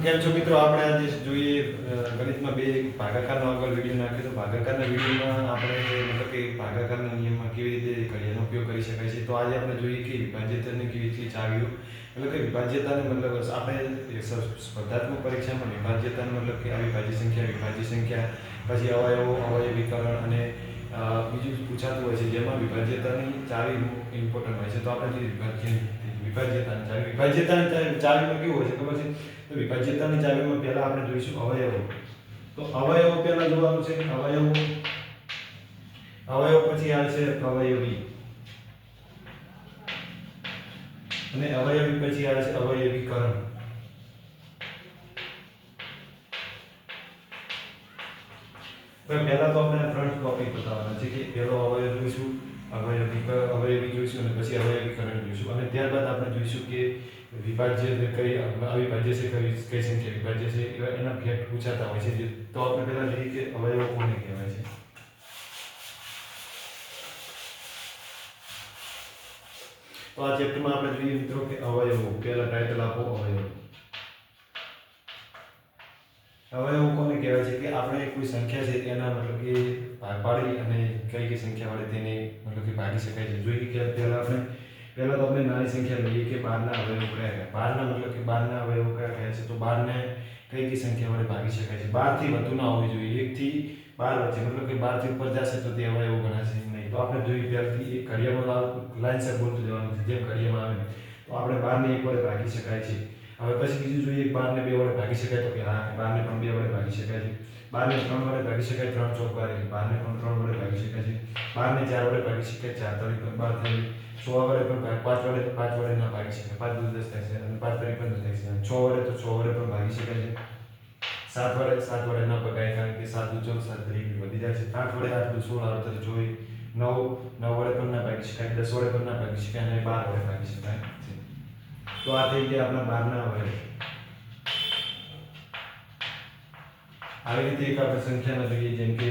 કેમ છો મિત્રો? આપણે આજે જોઈએ ગણિતમાં બે ભાગાકારનો આગળ વિડીયો નાખ્યો તો ભાગાકારના વિડીયોમાં આપણે મતલબ કે ભાગાકારના નિયમમાં કેવી રીતે ઘડિયાનો ઉપયોગ કરી શકાય છે. તો આજે આપણે જોઈએ કે વિભાજ્યતાની કેવી રીતે ચાવીઓ એટલે કે વિભાજ્યતાને મતલબ આપણે સ્પર્ધાત્મક પરીક્ષામાં વિભાજ્યતાનો મતલબ કે અવિભાજ્ય સંખ્યા, વિભાજ્ય સંખ્યા, પછી અવયવો, અવયવીકરણ અને બીજું પૂછાતું હોય છે જેમાં વિભાજ્યતાની ચાવી ઇમ્પોર્ટન્ટ હોય છે. તો આપણે વિભાજ્યતાની ચાવીમાં કેવું હોય છે ખબર છે? તો વિભાજ્યતાની ચાવીમાં પહેલા આપણે જોઈશું અવયવો. તો અવયવો પહેલા જોવાનું છે. અવયવ પછી આવશે અવયવી અને અવયવી પછી આવશે અવયવીકરણ. પહેલા તો આપણે ત્રણ ટોપિક બતાવવાના છે કે પહેલો અવયવ જોઈશું, અવયવી જોઈશું અને પછી અવયવીકરણ જોઈશું અને ત્યારબાદ આપણે જોઈશું કે વિભાજ્ય કઈ અવિભાજ્ય છે, કઈ સંખ્યા વિભાજ્ય છે, એના ફેક્ટ પૂછાતા હોય છે. તો આપણે પહેલા જોઈએ કે અવયવો કોને કહેવાય છે. તો આ ચેપ્ટરમાં આપણે જોઈએ મિત્રો કે અવયવો. પહેલા ટાઇટલ આપો અવયવો. અવયવો કોને કહેવાય છે કે આપણે કોઈ સંખ્યા છે એના મતલબ કે ભાગ પાડી અને કઈ સંખ્યા વડે તેને મતલબ કે ભાગી શકાય છે. જોઈએ કે પહેલા તો આપણે નાની સંખ્યા લઈએ કે 12 ના અવયવો કયા છે. 12 ના મતલબ કે 12 ના અવયવો કયા છે. તો 12 ને કઈ સંખ્યા વડે ભાગી શકાય છે. 12 થી વધુ ના હોવી જોઈએ. 1 થી 12 વચ્ચે મતલબ કે 12 થી ઉપર જશે તો તે અવયવો ગણાશે નહીં. તો આપણે જોઈએ પહેલાથી એક ઘડિયામાં લાઈનસર બોલતું જવાનું છે જેમ ઘડિયામાં આવે. તો આપણે 12 ને 1 વડે ભાગી શકાય છે. હવે પછી બીજું જોઈએ 12 ને 2 વડે ભાગી શકાય. તો કે હા 12 ને પણ 2 વડે ભાગી શકાય છે. 12 ને 3 વડે ભાગી શકાય. 3 ચોક 12. 12 ને પણ 3 વડે ભાગી શકાય છે. 12 ને 4 વડે ભાગી શકાય. 4 તરી 12 થઈ. 6 વડે પણ 5 વડે ના ભાગી શકાય. 5 દૂ 10 થાય છે અને 5 તરી 15 થાય છે. 6 વડે તો 6 વડે પણ ભાગી શકાય છે. 7 વડે ના ભગાય કારણ કે 7 દૂ 14, 7 તરી વધી જાય છે. 8 વડે 8 દૂ 16, 8 તરી 24. 9 વડે પણ ના ભાગી શકાય. 10 વડે પણ ના ભાગી શકાય અને 12 વડે ભાગી શકાય છે. તો આ થઈ ગયા આપણા 12 ના અવયવ. આવી રીતે એક આપણે સંખ્યામાં જોઈએ જેમ કે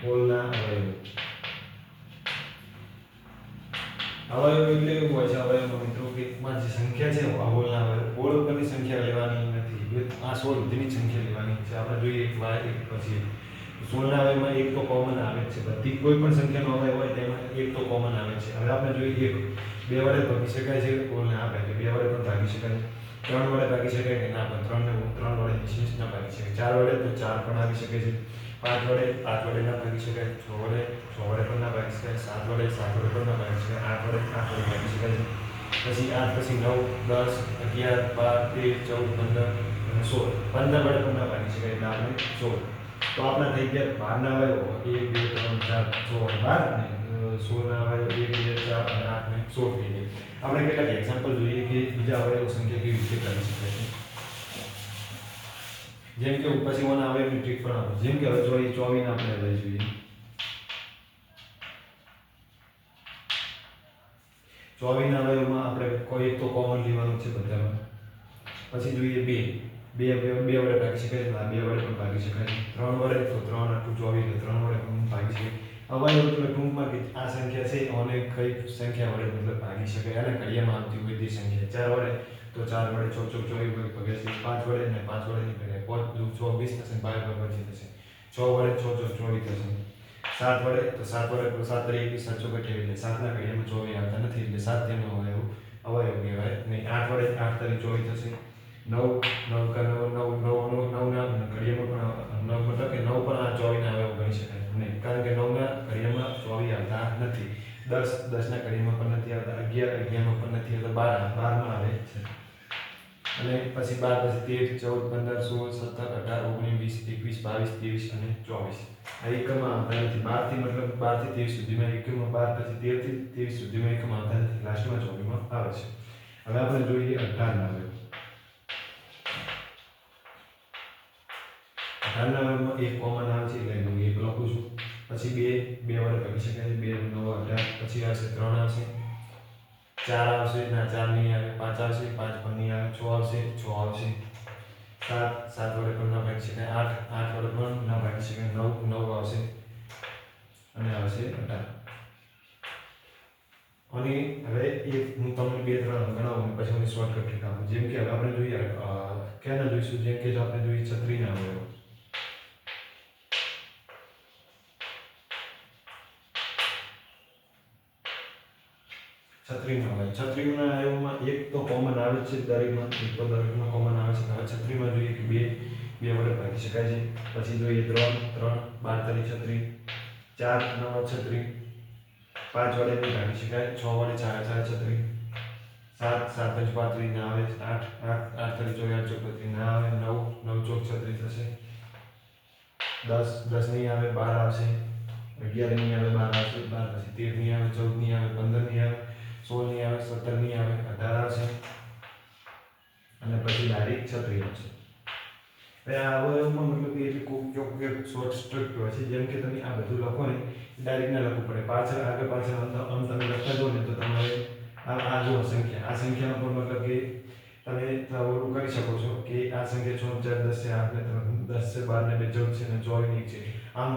હોલના અવયવો. અવયવ એટલે એવું હોય છે અવયવમાં મિત્રો કે જે સંખ્યા છે હોલના અવયવ. હોલ ઉપરની સંખ્યા લેવાની નથી. આ 16 સુધીની સંખ્યા લેવાની છે. આપણે જોઈએ એક વાર એક પછી 16 ના અવયવમાં એક તો કોમન આવે છે. બધી કોઈ પણ સંખ્યાનો અવયવ હોય તેમાં એક તો કોમન આવે છે. હવે આપણે જોઈએ એક 2 વડે ભાગી શકાય છે. હોલને આપે કે 2 વડે પણ ભાગી શકાય છે. 3 વડે ભાગી શકાય કે ના પણ 3 વડે નિશ્ચિત ના ભાગી શકાય. 4 વડે તો 4 પણ આવી શકે છે. 5 વડે ના ભાગી શકાય. 6 વડે પણ ના ભાગી શકાય. 7 વડે પણ ના ભાગી શકાય. 8 વડે ભાગી શકાય છે. પછી 8 પછી 9, 10, 11, 12, 13, 14, 15 અને 16. 15 વડે પણ ના ભાગી શકાય એટલે આપણે 16. તો આપણા થઈ ગયા 12 ના અવયવો 1, 2, 3, 4, 6, 12 અને 16 ના અવયવો 1, 2, 4 અને 8 ને 16 થઈ ગયા. આપણે કેટલાક એક્ઝામ્પલ જોઈએ કે બીજા અવયવ સંખ્યા કેવી રીતે કરી શકાય છે. જેમ કે પછી ઓના અવયવની ટ્રીક પણ આવે. જેમ કે હવે જોઈએ 24 ના આપણે લઈ જોઈએ. 24 ના અવયવમાં આપણે કોઈ એક તો કોમન લેવાનું છે બધામાં. પછી જોઈએ 2. 2 વડે ભાગી શકાય. 2 વડે પણ ભાગી શકાય. 3 વડે તો 3 આટલું 24 એટલે 3 વડે પણ ભાગી શકાય. અવયવ એટલે ટૂંકમાં કે આ સંખ્યા છે અને કઈ સંખ્યા વડે મતલબ ભાગી શકાય અને ઘડિયામાં આવતી હોય તે સંખ્યા. 4 વડે તો 4 વડે 6 ચોક 24 વડે ભાગે છે. 5 વડે ને 5 વડે નહીં ભાગે. 5 દૂ 6 20 થશે. 12 વડે 25 થશે. 6 વડે 6 ચોક 24 થશે. 7 વડે તો 7 વડે 7 તરી 21, 7 ચોક 28 એટલે 7 ના ઘડિયામાં 24 આવતા નથી એટલે 7 તેનો અવયવ કહેવાય નહીં. 8 વડે 8 તરી 24 થશે. 9 કા 9 ના ઘડિયામાં પણ 9 મતલબ કે 9 પણ આ 24 ના અવયવ ગણી શકાય નહીં કારણ કે 9 ના ઘડિયામાં 24 આવતા નથી. 10 ના ઘડિયામાં પણ નથી આવતા. 11 માં પણ નથી આવતા. 12 માં આવે છે. અને પછી 12 પછી 13, 14, 15, 16, 17, 18, 19, 20, 21, 22, 23 અને 24 આ એકમાં આવતા નથી. 12 થી મતલબ 12 થી 23 સુધીમાં એકમાં, 12 પછી 13 થી 23 સુધીમાં એકમાં આવતા નથી. લાસ્ટમાં 24 માં આવે છે. હવે આપણે જોઈએ 18 ના અવયવ. 18 ના અવયવમાં એક કોમન આવે છે એટલે હું એક લખું છું. પછી 2 વડે ભાગી શકાય. 2 9 18. પછી આવશે 3 આવશે. 4 આવશે. ના 4 નહીં આવે. 5 આવશે. 5 પણ નહીં આવે. 6 આવશે. 6 આવશે. 7 વડે પણ ના ભાગી શકાય. 8 વડે પણ ના ભાગી શકાય. 9 આવશે અને આવશે 18. અને હવે એક હું તમને 2 3 ગણાવું પછી હું શોર્ટકટ ટ્રીક આપું. જેમ કે હવે આપણે જોઈએ કેના જોઈશું? જેમ કે જો આપણે જોઈએ છત્રીના અવયવો. છત્રીના અવયવમાં એક તો કોમન આવે છે દરેકમાં, એક તો દરેકમાં કોમન આવે છે. હવે છત્રીમાં જોઈએ કે બે વડે ભાગી શકાય છે. પછી જોઈએ 3 12 તરી છત્રી, 4 9 છત્રી, 5 વડે નહીં ભાગી શકાય, 6 વડે 4 છત્રી, 7 5 35 ના આવે, 8 તરી 24 34 ના આવે, 9 ચોક છત્રી થશે, 10 નહીં આવે, 12 આવશે, 11 નહીં આવે, 12 આવશે, 12 પછી 13 નહીં આવે, 14 નહીં આવે, 15 નહીં આવે, 16 નહીં આવે, 17 નહીં આવે, 18 આવશે અને પછી ડાયરેક્ટ છત્રી આવશે. હવે આ અવયવમાં મતલબ કે એટલે કોઈ શોર્ટ સ્ટ્રક હોય છે. જેમ કે તમે આ બધું લખો ને ડાયરેક્ટ ના લખવું પડે, પાછળ આગળ પાછળ આમ તમે લખતા જો ને તો તમારે આ જો સંખ્યા, આ સંખ્યાનો પણ મતલબ કે તમે ઓલું કરી શકો છો કે આ સંખ્યા 6 4 10 છે, 8 ને 3 10 છે, 12 ને 2 14 છે ને 24 ને 1 છે. આમ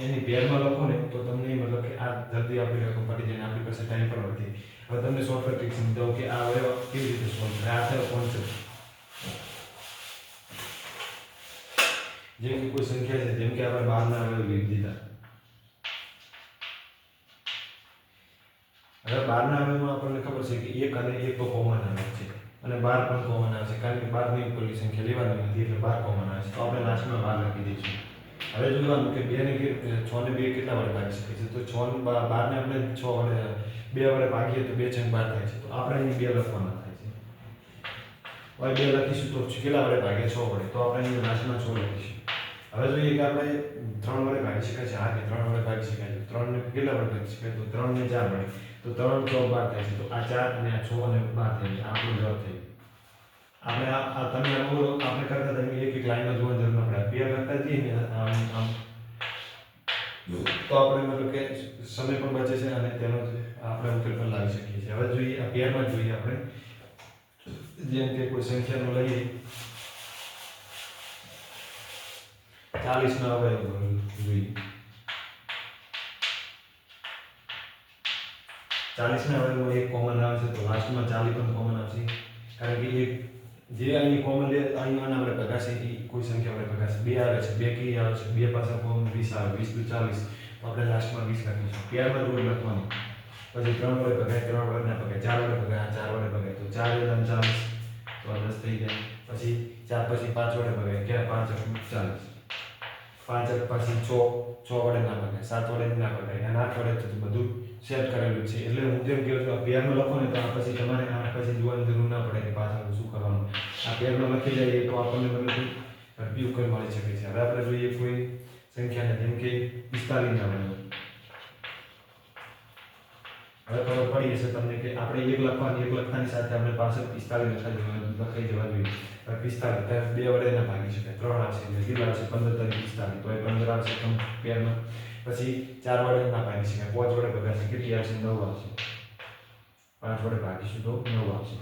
એની પેરમાં લખો ને તો તમને મતલબ કે આ જલ્દી આપણી રકમ પડી જાય, આપણી પાસે ટાઈમ પણ નથી. હવે તમને શોર્ટકટ ટ્રીક સમજાવું કે આ અવયવ કેવી રીતે સોલ્વ થાય. આ થયો કોન્સેપ્ટ. જેમ કે કોઈ સંખ્યા છે, જેમ કે આપણે 12 ના અવયવ લઈ દીધા. હવે 12 ના અવયવમાં આપણને ખબર છે કે 1 અને 1 તો કોમન આવે છે અને 12 પણ કોમન આવે છે, કારણ કે 12 ની ઉપરની સંખ્યા લેવાની હતી એટલે 12 કોમન આવે છે. તો આપણે લાસ્ટમાં 12 લખી દઈશું. હવે જોવાનું કે 2 ને 6 ને 2 કેટલા વડે ભાગી શકે છે? તો 6 ને 12 ને આપણે 6 વડે 2 વડે ભાગીએ તો 2 6 12 થાય છે. તો આપણે અહીં 2 લખવાના થાય છે. હવે 2 લખીશું તો કેટલા વડે ભાગે? 6 વડે. તો આપણે અહીં લાસ્ટમાં 6 લખીશું. હવે જોઈએ કે આપણે 3 વડે ભાગી શકાય છે. હા, કે 3 વડે ભાગી શકાય છે. 3 ને કેટલા વડે ભાગી શકાય? તો 3 ને 4 વડે. તો 3 4 12 થાય છે. તો આ 4 અને આ 6 અને 12 થાય છે. આપણો જવાબ થઈ ગયો. આપણે આ તમે આપણે કરતા હતા એક લાઈનમાં જોવાની જરૂર ન પડે. બે કરતા જઈએ ને આમ તો આપણે મતલબ કે સમય પણ બચે છે અને તેનો આપણે ઉકેલ પણ લાવી શકીએ છીએ. હવે જોઈએ આ પેરમાં જોઈએ આપણે, જેમ કે કોઈ સંખ્યાનો લઈએ 40 ના અવયવ જોઈએ. 40 ના અવયવમાં એક કોમન આવે છે તો લાસ્ટમાં 40 પણ કોમન આવશે, કારણ કે એક જે અહીં કોમન લે અહીં આપણે ભગાશે એ કોઈ સંખ્યા વડે ભગાશે. 2 આવે છે, 2 કઈ આવે છે? 2 પાછળ કોમન 20 આવે, 20 × 40 તો આપણે લાસ્ટમાં 20 લખીશું. પેરમાં જોડ લખવાનું. પછી 3 વડે ભગાય, 3 વડે ના ભગાય, 4 વડે ભગાય, 4 વડે ભગાય તો 4 × 40 તો 10 થઈ જાય. પછી 4 પછી 5 વડે ભગાય, ક્યાં 5 × 40, 5 પછી 6 વડે ના ભગાય, 7 વડે ના ભગાય અને 8 વડે તો બધું સેટ કરેલું છે. એટલે હું જેમ કહું છું, આ પેરમાં લખો ને તો આ પછી તમારે 8 પછી જોવાની જરૂર ના પડે કે પાછળ શું કરવાનું. આ પેરમાં લખી જઈએ તો આપણને મતલબ ઝડપી ઉકેલ મળી શકે છે. હવે આપણે જોઈએ કોઈ સંખ્યાને, જેમ કે 45 ના અવયવ. હવે ખબર પડી હશે તમને કે આપણે એક લખતાની સાથે આપણે પાછળ 45 લખાઈ જવા જોઈએ. 45 2 વડે ના ભાગી શકાય, 3 આવશે એટલે કેટલા આવશે? 15 તરી 45 તો એ 15 આવશે પેરમાં. પછી 4 વડે ના ભાગી શકાય, 5 વડે ભગાશે, કેટલી આવશે? 9 આવશે. 5 વડે ભાગીશું તો 9 આવશે.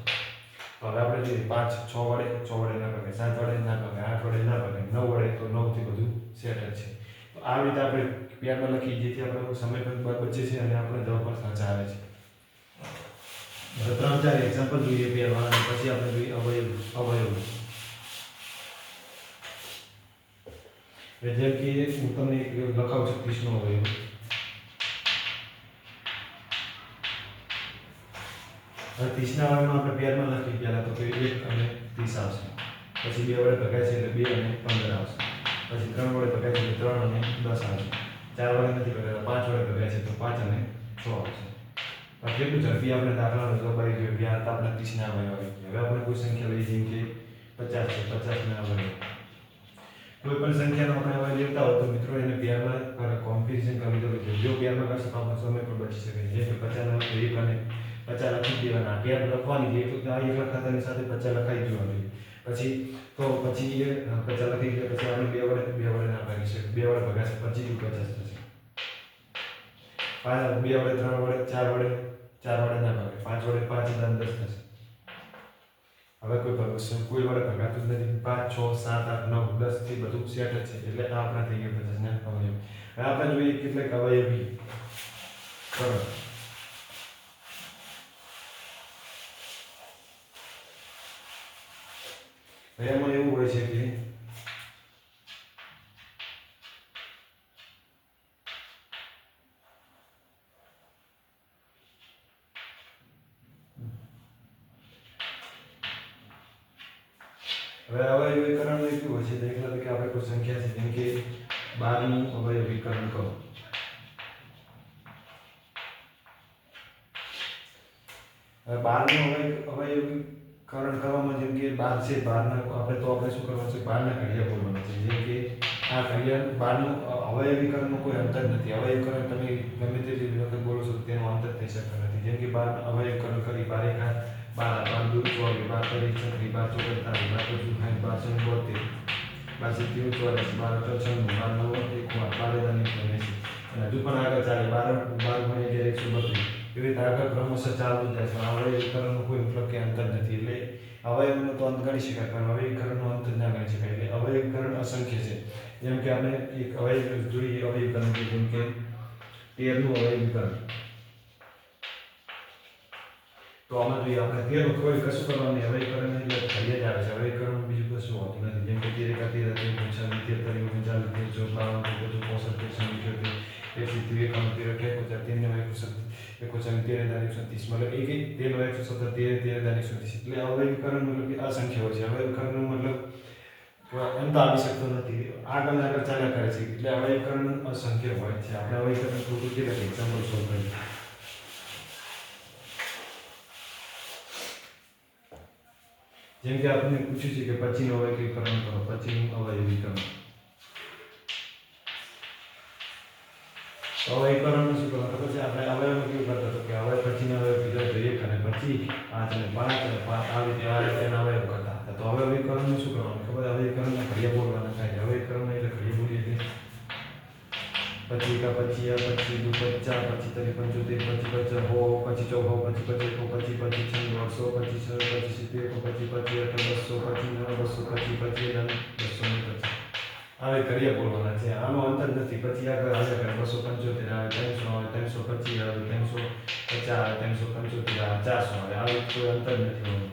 તો હવે આપણે જોઈએ 5 6 વડે ના ભગાય, 7 વડે ના ભગાય, 8 વડે ના ભગાય, 9 વડે તો 9 થી બધું સેટ જ છે. તો આ રીતે આપણે પેરમાં લખી, જેથી આપણો સમય પણ બચે છે અને આપણે જવાબ પણ સાચા આવે છે. હવે 3-4 એક્ઝામ્પલ જોઈએ પેરમાં અને પછી આપણે જોઈએ અવયવ. જેમ કે હું તમને એક લખાવું છું 30 નો અવયવ. હવે 30 ના અવયવમાં આપણે પેરમાં લખી પહેલા તો 1 અને 30 આવશે. પછી 2 વડે ભગાય છે એટલે 2 અને 15 આવશે. પછી 3 વડે ભગાય છે એટલે 3 અને 10 આવશે. 4 વડે નથી ભગાતા, 5 વડે ભગાય છે તો 5 અને 6 આવશે. કેટલું ઝડપી આપણે દાખલાનો જવાબ આવી ગયો કે આ તો આપણે 30 ના અવયવ આવી ગયા. હવે આપણે કોઈ સંખ્યા લઈએ, જેમ કે 50 છે, 50 ના અવયવ. કોઈ પણ સંખ્યાનો આપણે અવયવ લેતા હોય તો મિત્રો એને પેરમાં કોમ્પેરિઝન કરવી જરૂરી છે. જો પેરમાં કરશે તો આપણો સમય પણ બચી શકે છે. જેમ કે 50 ના 1 અને 50 લખી દેવાના. પેર લખવાની છે તો આ 1 લખાતાની સાથે 50 લખાઈ દેવાનું. પછી એ 50 લખી ગયા પછી આપણે 2 વડે ના ભાગી શકીએ. 2 વડે ભગાશે 25 × 50 થશે. 2 વડે 3 વડે 4 વડે ના ભાગે, 5 વડે 5 × 10 થશે. હવે કોઈ વડે ભગાતું જ નથી. 5 6 7 8 9 10 થી બધું સેટ જ છે. એટલે આ આપણા થઈ ગયા 50 ના અવયવ. હવે આપણે જોઈએ કેટલાક અવયવી. બરાબર, એમાં એવું હોય છે કે હવે અવયવીકરણ કેવું હોય છે દાખલા તરીકે આપણે કોઈ સંખ્યા છે જેમ કે 12 નું અવયવીકરણ કરો. હવે 12 નું અવયવીકરણ કરવામાં જેમ કે 12 છે 12 ના આપણે શું કરવાનું છે 12 ના ઘડિયા બોલવાના છે જેમ કે આ ઘડિયા 12 નું અવયવીકરણનો કોઈ અંતર નથી. અવયવીકરણ તમે ગમે તેટલી વખત બોલો છો તેનો અંતર થઈ શકતો નથી. જેમ કે 12 અવયવીકરણ કરી 12 એકા 12 12 દૂર 24 12 તરી 36 12 ચોકડ 40 12 ચોકડ 42 12 74 12 12 9 12 12 અને હજુ પણ આગળ ચાલે 12 12 132 એવી રીતે આગળ ક્રમશઃ ચાલતું જાય છે. અવયવીકરણનો કોઈ મતલબ કે અંતર નથી. એટલે અવયવનો તો અંત ગણી શકાય પણ અવયવીકરણનો અંત ના ગણી શકાય. એટલે અવયવીકરણ અસંખ્ય છે. જેમ કે આપણે એક અવયવ જોઈએ અવયવીકરણ જેમ કે 13 નું અવયવીકરણ તો આમાં જોઈએ આપણે 13 નું કોઈ કશું કરવાનું નહીં. અવયવીકરણ એટલે ઘડિયા જ આવે છે. અવયવીકરણ બીજું કશું હોતું નથી. જેમ કે 13 એકા 13 13 43 43 45 53 મતલબ એક એક 13 117 13 130 એટલે અવયવીકરણ મતલબ કે અસંખ્ય હોય છે. અવયવીકરણનો મતલબ અંત આવી શકતો નથી. આગળ આગળ ચાલ્યા કરે છે. એટલે અવયવીકરણ અસંખ્ય હોય છે. આપણે અવયવીકરણ થોડું કેટલાક એક્ઝામ્પલ સોલ્વ કરીએ. જેમ કે આપણે પૂછ્યું છે કે પછીનું અવયવીકરણ કરો. પછીનું અવયવીકરણ અવયવીકરણ શું કરવાનું પછી આપણે અવયવ કેવું કરતા તો કે અવયવ પછીના અવયવ બીજા તો 1 અને પછી 5 અને 5 અને 5 આવી રીતે એના અવયવ કરતા હતા. તો અવયવીકરણ શું કરવાનું ખબર અવયવીકરણના ઘડિયા બોલવાના થાય. અવયવીકરણ એટલે ઘડિયા બોલીએ એટલે 25 કા 25 25 દુ 50 25 તરી 75 25 હો 25 ચોક 25 25 25 200 25 70 25 25 200 25 225 225 હવે ઘડિયા બોલવાના છે. આનો અંતર નથી. પછી આગળ આવ્યા કરે 275 આવે 300 આવે 325 આવે 350 આવે 375 આવે 400 આવે. આવી કોઈ અંતર નથી હોતું.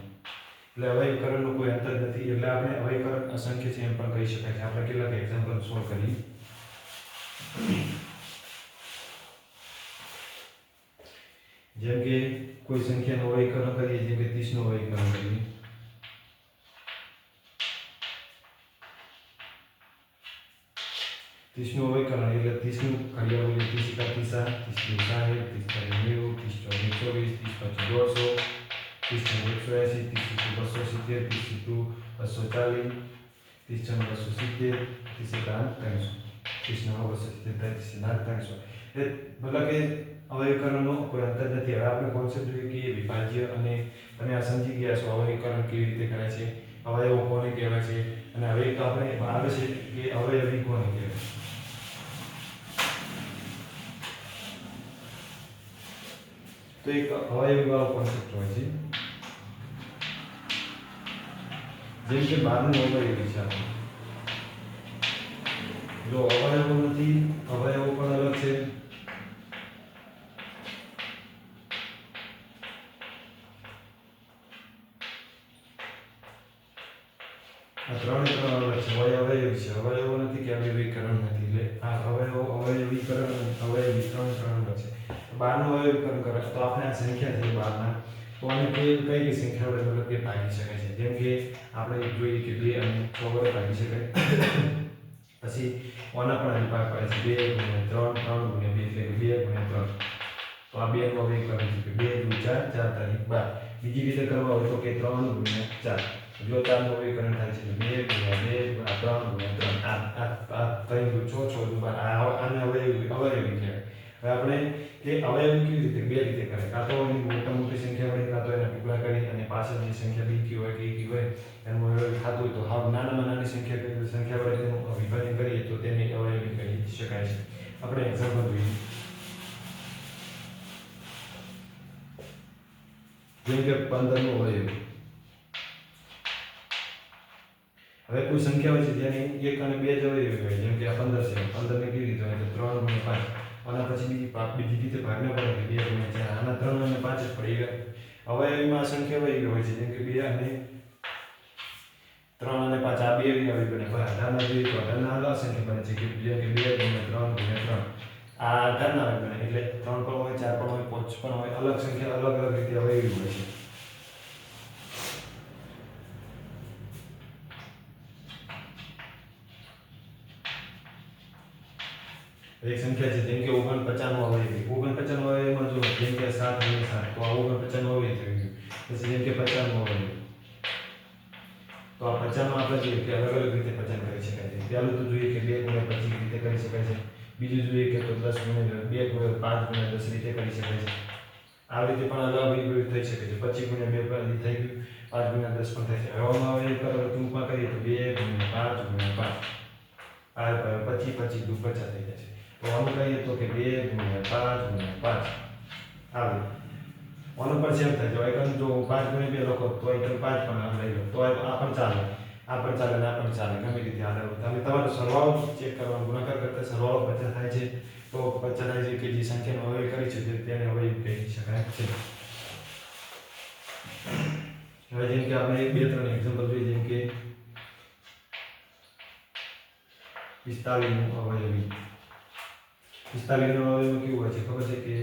એટલે અવયવીકરણનો કોઈ અંતર નથી. એટલે આપણે અવયવીકરણ અસંખ્ય છે એમ પણ કહી શકાય છે. આપણે કેટલાક એક્ઝામ્પલ સોલ્વ કરીએ. જેમ કે કોઈ સંખ્યાનું અવયવીકરણ કરીએ જેમ કે 30 નું અવયવીકરણ કરીએ. 30 નું અવયવીકરણ એટલે 30 નું ઘડિયા બોલીએ 30 એકા 30 30 60 30 30 90 30 ચોવીસ 30 25 30 270 30 240 30 270 30 270 30 મતલબ કે અવયવીકરણનો કોઈ અંતર નથી. હવે આપણે કોન્સેપ્ટ જોઈએ કે વિભાજ્ય અને તમે આ સમજી ગયા છો અવયવીકરણ કેવી રીતે કરે છે, અવયવો કોને કહેવાય છે અને હવે એક આપણે આવે છે કે અવયવી કોને કહેવાય. તો એક અવયવી વાળો કોન્સેપ્ટ હોય છે. જેમ કે 12 નું અવયવી છે આપણે જો અવયવો નથી અવયવો પણ અલગ છે. આ ત્રણ અલગ છે. અવયવી છે અવયવો નથી કે અવયવીકરણ નથી. એટલે આ અવયવો અવયવીકરણ અવયવી ત્રણ અલગ છે. 12 નું અવયવીકરણ કરે તો આપણે આ સંખ્યા છે 12 ના તો આને કઈ સંખ્યા વડે મતલબ કે ભાગી શકાય છે. જેમ કે આપણે જોઈએ કે 2 અને 6 વડે ભાગી શકાય. પછી ઓના પણ હજી ભાગ પડે છે 2 ગુણ્યા 3 3 ગુણ્યા 2 એટલે 2 ગુણ્યા 3 તો આ 2 નું અવયવીકરણ છે 2 દુ 4 4 તારીખ 12. બીજી રીતે કરવા હોય તો કે 3 ગુણ્યા 4 જો 4 નું અવયવીકરણ થાય છે 2 ગુણ્યા 2 3 ગુણ્યા 3 આ 3 દુ 6 6 દુ 12 આને અવયવી કહેવાય. હવે આપણે કે અવયવી કેવી રીતે બે રીતે કરે કાં તો મોટી સંખ્યા વડે કાં તો એના ટુકડા કરી અને પાછળ જે સંખ્યા બીજી હોય કે એકી હોય એનું અવયવી થતું હોય તો હાવ નાનામાં નાની સંખ્યા વડે તેનું વિભાજન કરીએ તો તેને અવયવી કહી શકાય છે. આપણે એક્ઝામ્પલ જોઈએ. જેમ કે 15 નું અવયવી. હવે કોઈ સંખ્યા હોય છે જેની 1 અને 2 જ અવયવી હોય જેમ કે આ 15 છે 15 ને કેવી રીતે હોય તો 3 ગુણ્યા 5 આના પછી બીજી રીતે ભાગના પડે 2 ગુણ્યા 4 આના 3 અને 5 જ પડે. અવયવીમાં સંખ્યા એવી હોય છે જેમ કે 2 અને 3 અને 5 આ બે અવયવી બને. હવે આધારના જોઈએ તો આધારના અલગ સંખ્યા બને છે કે જેમ કે 2 ગુણ્યા 3 ગુણ્યા 3 આ આધારના અવયવી બને એટલે 3 પણ હોય, 4 પણ હોય, 5 પણ હોય, અલગ સંખ્યા અલગ અલગ રીતે અવયવી હોય છે. એક સંખ્યા છે જેમ કે 49 નો અવયવી 49 નો અવયવીમાં જો જેમ કે 7 ગુણ્યા 7 તો આ 49 નો અવયવી થઈ ગયું. પછી જેમ કે 50 નો અવયવી તો આ 50 માં આપણે જોઈએ કે અલગ અલગ રીતે 50 કરી શકાય છે. પહેલું તો જોઈએ કે 2 ગુણ્યા 25 રીતે કરી શકાય છે. બીજું જોઈએ કે તો 10 ગુણ્યા 2 ગુણ્યા 5 ગુણ્યા 10 રીતે કરી શકાય છે. આ રીતે પણ અલગ અવયવી થઈ શકે છે. 25 ગુણ્યા 2 થઈ ગયું, 5 ગુણ્યા 10 પણ થાય છે. હવામાં અવયવી કરો ટૂંકમાં કરીએ તો 2 ગુણ્યા 5 ગુણ્યા 5 આ 25 25 દુ 50 થઈ જાય છે. તો આનું કહીએ તો કે 2 ગુણ્યા 5 ગુણ્યા 5 આવે. આનું પણ સેમ થાય. જો એકમ જો 5 ગુણ્યા 2 લખો તો એકમ 5 પણ આમ લઈ લો તો આ પણ ચાલે, આ પણ ચાલે ને આ પણ ચાલે, ગમે રીતે હાલે. તમે તમારો સરવાળો ચેક કરવાનો, ગુણાકાર કરતા સરવાળો 50 થાય છે તો 50 થાય છે કે જે સંખ્યાનો અવયવ કરી છે તેને અવયવ કહી શકાય છે. હવે જેમ કે આપણે 2-3 એક્ઝામ્પલ જોઈએ. જેમ કે 45 નું અવયવી 45 નો અવયવ કેવું હોય છે ખબર છે કે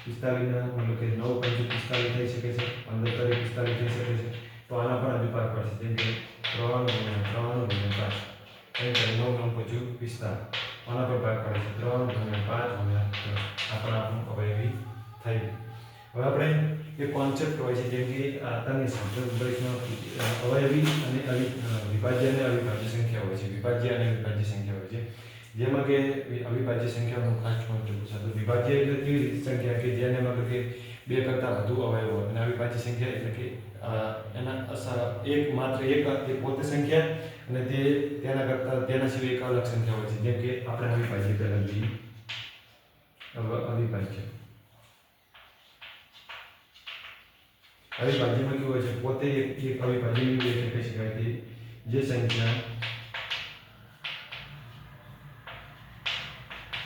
45 ના મતલબ કે 9 × 45 થઈ શકે છે, 15 × 45 થઈ શકે છે. તો આના પણ હજુ ભાગ પડશે. જેમ કે 3 ગુણ્યા 3 ગુણ્યા 5 એમ 9 9 × 45 આના પર ભાગ પડે છે. 3 ગુણ્યા 5 ગુણ્યા 3 આ પણ આપણું અવયવી થઈ ગયું. હવે આપણે એક કોન્સેપ્ટ હોય છે જેમ કે આતાની સંખ્યા અવયવી અને વિભાજ્ય અને અવિભાજ્ય સંખ્યા હોય છે. વિભાજ્ય અને વિભાજ્ય સંખ્યા હોય છે. જેમાં કે અવિભાજ્ય સંખ્યાનો ખાસ કોન્સેપ્ટ છે. તો વિભાજ્ય એટલે કેવી સંખ્યા કે જેને મતલબ કે 2 કરતાં વધુ અવયવ હોય, અને અવિભાજ્ય સંખ્યા એટલે કે માત્ર એક પોતે સંખ્યા અને તેના સિવાય એક અલગ સંખ્યા હોય છે. જેમ કે આપણે અવિભાજ્ય પહેલા જોઈએ. અવિભાજ્યમાં કેવું હોય છે પોતે એક અવિભાજ્ય એટલે કહી શકાય કે જે સંખ્યા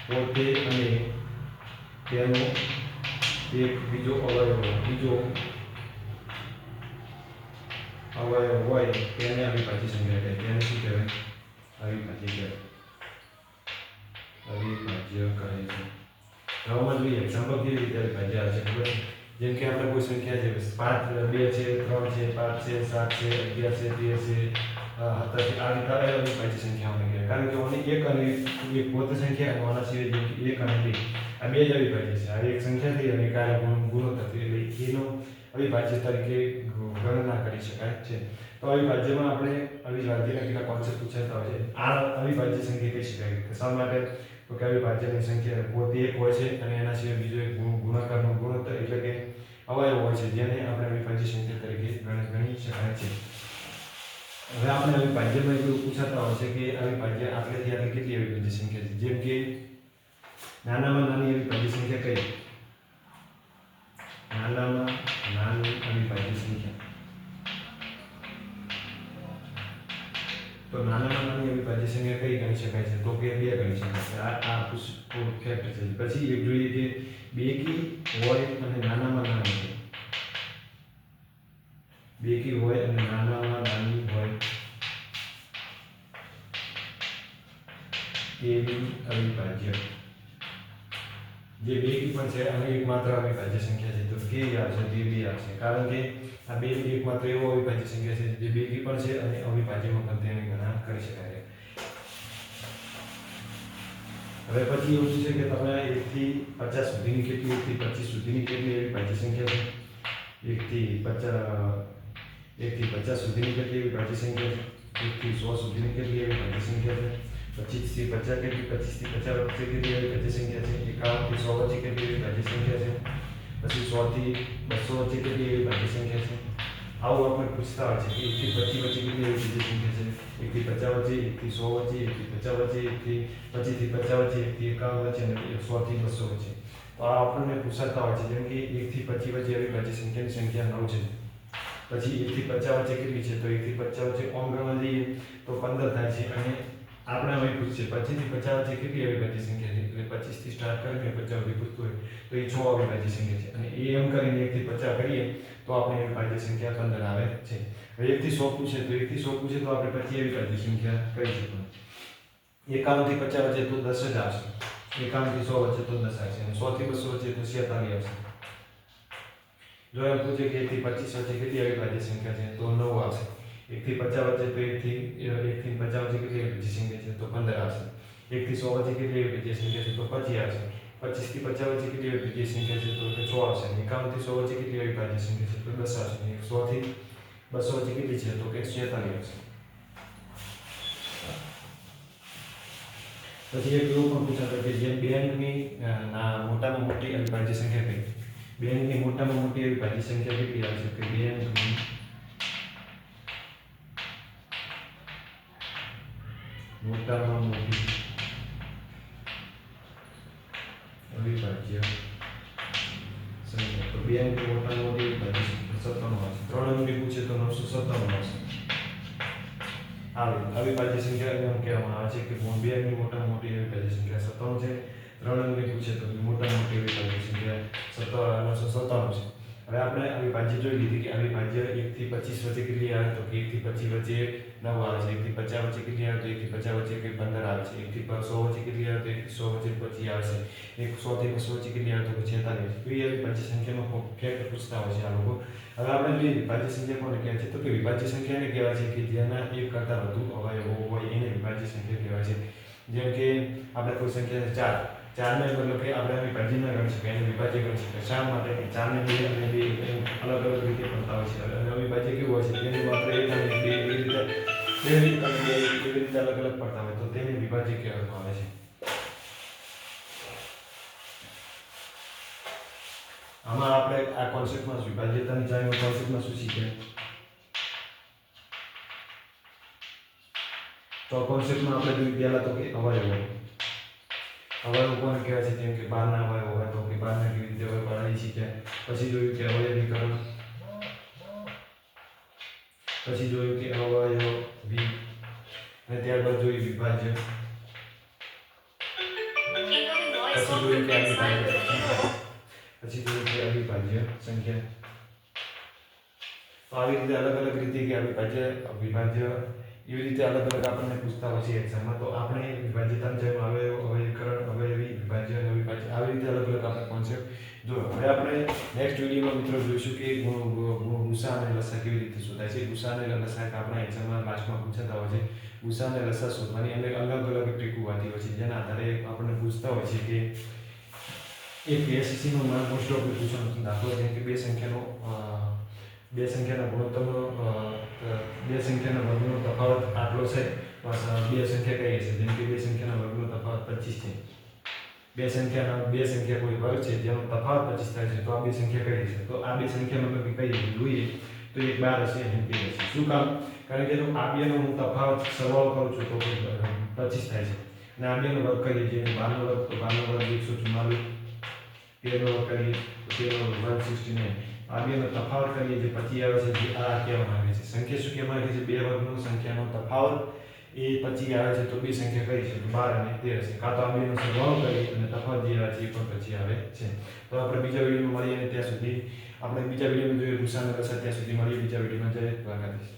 પોતે અને તેનો એક બીજો અવયવ હોય તેને અવિભાજ્ય સંખ્યા કહેવાય. તેને શું કહેવાય? અવિભાજ્ય કહેવાય. અવિભાજ્ય કહે છે. આમાં જોઈએ એક્ઝામ્પલ કેવી રીતે અવિભાજ્ય આવે છે ખબર છે? જેમ કે આપણે કોઈ સંખ્યા છે 5 2 છે 3 છે 5 છે 7 છે 11 છે 13 છે 17 છે આ રીતે અવિભાજ્ય સંખ્યાઓને કહેવાય. કારણ કે ઓની એક અને એક પોતે સંખ્યા અને આના સિવાય જેમ કે 1 અને 2 આ બે જ અવિભાજ્ય છે. આ એક સંખ્યા થઈ અને કાર્ય ગુણોત્તર એટલે એનો અવિભાજ્ય તરીકે ગણના કરી શકાય છે. તો અવિભાજ્યમાં આપણે અવિભાજ્યના કેટલા કોન્સેપ્ટ પૂછાતા હોય છે. આ અવિભાજ્ય સંખ્યા કહી શકાય. શા માટે? તો કે અવિભાજ્યની સંખ્યા પોતે એક હોય છે અને એના સિવાય બીજો એક ગુણાકારનો ગુણોત્તર એટલે કે અવયવ હોય છે જેને આપણે અવિભાજ્ય સંખ્યા તરીકે ગણી શકાય છે. હવે આપણે અવિભાજ્યમાં એવું પૂછાતા હોય છે કે અવિભાજ્ય આટલેથી આટલી કેટલી અવિભાજ્ય સંખ્યા છે. જેમ કે નાનામાં નાની અવિભાજ્ય સંખ્યા કઈ? નાનામાં નાની અવિભાજ્ય સંખ્યા તો નાનામાં નાની અવિભાજ્ય સંખ્યા કઈ ગણી શકાય છે? તો કે 2 ગણી શકાય છે. આ ફેક્ટ છે. પછી એક જોઈએ કે બેકી હોય અને નાનામાં નાની હોય. બેકી હોય અને નાનામાં નાની હોય એવી અવિભાજ્ય જે બેકી પણ છે અને એકમાત્ર અવિભાજ્ય સંખ્યા છે. તો કેવી આવશે? તે 2 આવશે. કારણ કે આ બે એકમાત્ર એવો અવિભાજ્ય સંખ્યા છે જે બેકી પણ છે અને અવિભાજ્યમાં પણ તેની ગણના કરી શકાય છે. હવે પછી એવું છે કે તમે 1 થી 50 સુધીની કેટલી 1 થી 25 સુધીની કેટલી અવિભાજ્ય સંખ્યા છે? 1 થી 50 સુધીની કેટલી અવિભાજ્ય સંખ્યા છે? 1 થી 100 સુધીની કેટલી અવિભાજ્ય સંખ્યા છે? 25 થી 50 કેટલી 25 થી 50 વચ્ચે કેટલી અવિભાજ્ય સંખ્યા છે? 51 થી 100 વચ્ચે કેટલી અવિભાજ્ય સંખ્યા છે? પછી 100 થી 200 વચ્ચે કેટલી અવિભાજ્ય સંખ્યા છે? આવું આપણે પૂછતા હોય છે કે 1 થી 25 વચ્ચે કેટલી અવિભાજ્ય સંખ્યા છે? 1 થી 50 વચ્ચે, 1 થી 100 વચ્ચે, 1 થી 50 વચ્ચે, 1 થી 25 થી 50 વચ્ચે, 1 થી 51 વચ્ચે અને 100 થી 200 વચ્ચે. તો આ આપણને પૂછાતા હોય છે. જેમ કે 1 થી 25 વચ્ચે અવિભાજ્ય સંખ્યાની સંખ્યા 9 છે. પછી 1 થી 50 વચ્ચે કેટલી છે? તો 1 થી 50 વચ્ચે ઓમ ગણવા જઈએ તો 15 થાય છે અને આપણે હવે પૂછશે 25 થી 50 વચ્ચે કેટલી અવિભાજ્ય સંખ્યા છે, એટલે 25 થી સ્ટાર્ટ કરીને 50 સુધી પૂછતું હોય તો એ 6 અવિભાજ્ય સંખ્યા છે, અને એ એમ કરીને 1 થી 50 કરીએ તો આપણે અવિભાજ્ય સંખ્યા 15 આવે છે. હવે 1 થી 100 પૂછે તો 1 થી 100 પૂછે તો આપણે 25 અવિભાજ્ય સંખ્યા કરી શકીએ. 51 થી 50 વચ્ચે તો 10 જ આવશે, 51 થી 100 વચ્ચે તો 10 આવશે, અને 100 થી 200 વચ્ચે તો 46 આવશે. જો એમ પૂછે કે 1 થી 25 વચ્ચે કેટલી અવિભાજ્ય સંખ્યા છે તો 9 આવશે. 1 થી 50 વચ્ચે તો 1 થી 50 વચ્ચે કેટલી અવિભાજ્ય સંખ્યા છે તો 15 આવશે. 1 થી 100 વચ્ચે કેટલી અવિભાજ્ય સંખ્યા છે તો 25 આવશે. 25 થી 50 વચ્ચે કેટલી અવિભાજ્ય સંખ્યા છે તો 6 આવશે. 51 થી 100 વચ્ચે કેટલી અવિભાજ્ય સંખ્યા છે તો 10 આવશે. 100 થી 200 વચ્ચે કેટલી છે તો કે 46 આવશે. પછી એક એવું પણ પૂછાતો કે જે બે અંકની મોટામાં મોટી અવિભાજ્ય સંખ્યા કઈ? બે અંકની મોટામાં મોટી અવિભાજ્ય સંખ્યા કેટલી આવશે? કે બે અંકની મોટામાં મોટી અવિભાજ્ય સંખ્યા, તો બે અંકની મોટામાં મોટી અવિભાજ્ય સંખ્યા 97 આવશે. 3 અંકની પૂછે તો 997 આવશે. અવિભાજ્ય સંખ્યા એમ કહેવામાં આવે છે કે બે અંકની મોટામાં મોટી અવિભાજ્ય સંખ્યા 97 છે. 3 અંકની પૂછે તો મોટામાં મોટી અવિભાજ્ય સંખ્યા 997 છે. હવે આપણે અવિભાજ્ય જોઈ લીધી કે અવિભાજ્ય 1 થી 25 વચ્ચે કેટલી આવે તો 1 થી 25 વચ્ચે 9 આવે છે. 1 થી 50 વચ્ચે કેટલી આવે તો 1 થી 50 વચ્ચે 15 આવે છે. 1 થી 100 વચ્ચે કેટલી આવે તો 1 થી 100 વચ્ચે 25 આવે છે. 100 થી 200 વચ્ચે કેટલી આવે તો 46 આવે છે. તો એ અવિભાજ્ય સંખ્યાનો ફેક્ટ પૂછતા હોય છે આ લોકો. હવે આપણે જોઈએ વિભાજ્ય સંખ્યા કોને કહેવાય છે, તો કે વિભાજ્ય સંખ્યા એને કહેવાય છે કે જેના એક કરતાં વધુ અવયવો હોય એને વિભાજ્ય સંખ્યા કહેવાય છે. જેમ કે આપણે કોઈ સંખ્યા છે 4 ને મતલબ કે આપણે વિભાજ્ય ન ગણી શકાય, એને વિભાજ્ય ગણી શકાય. શા માટે? 4 ને 2 અને 2 અલગ અલગ રીતે પડતા હોય છે, અને અવિભાજ્ય કેવું હોય છે તેને માત્ર 1 અને 2 એવી રીતે અલગ અલગ પડતા હોય તો તેને વિભાજ્ય કહેવામાં આવે છે. આમાં આપણે આ કોન્સેપ્ટમાં વિભાજ્યતાની જાણ્યો કોન્સેપ્ટમાં શું શીખ્યા? તો કોન્સેપ્ટમાં આપણે જોયું પહેલા તો કે અવયવો કોને કહેવાય છે, જેમ કે 12 ના અવયવો હોય તો કે 12 ના કેવી રીતે હોય પાડી શીખ્યા. પછી જોયું કે અવયવીકરણ, પછી જોયું કે અવયવી, અને ત્યારબાદ જોયું વિભાજ્ય, પછી જોયું કે અવિભાજ્ય સંખ્યા. તો આવી રીતે અલગ અલગ રીતે કે અવિભાજ્ય, વિભાજ્ય એવી રીતે અલગ અલગ આપણને પૂછતા હોય છે એક્ઝામમાં. તો આપણે વિભાજ્યતાની જેમ અવયવીકરણ, અવયવી, વિભાજ્ય અને અવિભાજ્ય આવી રીતે અલગ અલગ આપણે કોન્સેપ્ટ જોયો. હવે આપણે નેક્સ્ટ વિડીયોમાં મિત્રો જોઈશું કે ગુસા અને લસા કેવી રીતે શોધાય છે. ગુસા અને લસા આપણા એક્ઝામમાં લાસ્ટમાં પૂછાતા હોય છે. ગુસા અને લસા શોધવાની અને અલગ અલગ ટ્રીકો હોતી હોય છે, જેના આધારે આપણને પૂછતા હોય છે કે એક એસએસસીનો મોસ્ટ ઓફ પૂછવાનો દાખલો જેમ કે બે સંખ્યાના ગુણોત્તરનો બે સંખ્યાના વર્ગનો તફાવત આટલો છે, તો બે સંખ્યા કઈ છે? જેમ કે બે સંખ્યાના વર્ગનો તફાવત 25 છે. બે સંખ્યા કોઈ વર્ગ છે જેનો તફાવત 25 થાય છે, તો આ બે સંખ્યા કઈ છે? તો આ બે સંખ્યાનો કઈ જોઈએ તો એક 12 હશે અને 13 હશે. શું કામ? કારણ કે જો આ બેનો હું તફાવત સરવાળો કરું છું તો 25 થાય છે, અને આ બેનો વર્ગ કરીએ જેમ કે 12 નો વર્ગ તો 12 નો વર્ગ 144, 13 નો વર્ગ કરીએ તો 13 નો વર્ગ 169. આ બેનો તફાવત કરીએ જે 25 આવે છે, જે આ કહેવા માંગે છે. સંખ્યા શું કહેવા માંગે છે? બે વર્ગનો સંખ્યાનો તફાવત એ 25 આવે છે, તો બે સંખ્યા કઈ છે? તો 12 અને 13 છે. કાં તો આ બેનો સરવાળો કરીએ અને તફાવત જે આવે છે એ પણ 25 આવે છે. તો આપણે બીજા વિડીયોમાં મળીએ, અને ત્યાં સુધી આપણે બીજા વિડીયોમાં જોઈએ ગુસા અને લસા. ત્યાં સુધી મળીએ બીજા વિડીયોમાં. જય દ્વારકાધીશ.